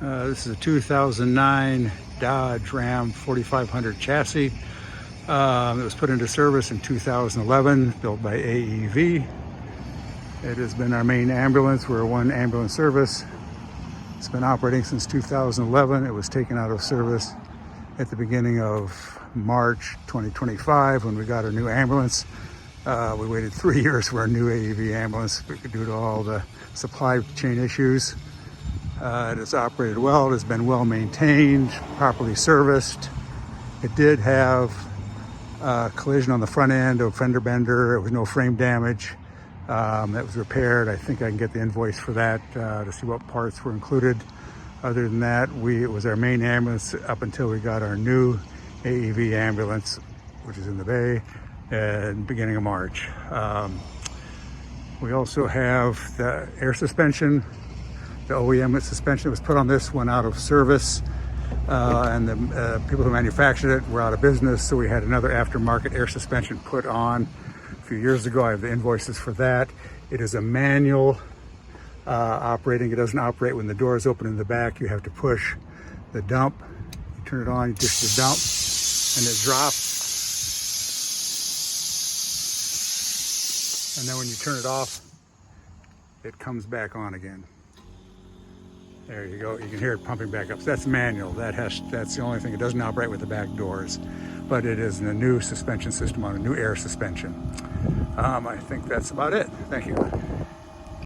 This is a 2009 Dodge Ram 4500 chassis. It was put into service in 2011, built by AEV. It has been our main ambulance. We're a one ambulance service. It's been operating since 2011. It was taken out of service at the beginning of March 2025 when we got our new ambulance. We waited 3 years for our new AEV ambulance due to all the supply chain issues. It has operated well. It has been well maintained, properly serviced. It did have a collision on the front end, a fender bender. There was no frame damage. That was repaired. I think I can get the invoice for that to see what parts were included. Other than that, it was our main ambulance up until we got our new AEV ambulance, which is in the bay, at the beginning of March. We also have the air suspension. The OEM suspension that was put on this went out of service, and the people who manufactured it were out of business, so we had another aftermarket air suspension put on a few years ago. I have the invoices for that. It is a manual operating. It doesn't operate when the door is open in the back. You have to push the dump. You turn it on, you push the dump, and it drops. And then when you turn it off, it comes back on again. There you go. You can hear it pumping back up. So that's manual. That's the only thing. It doesn't operate with the back doors, but it is a new suspension system on a new air suspension. I think that's about it. Thank you.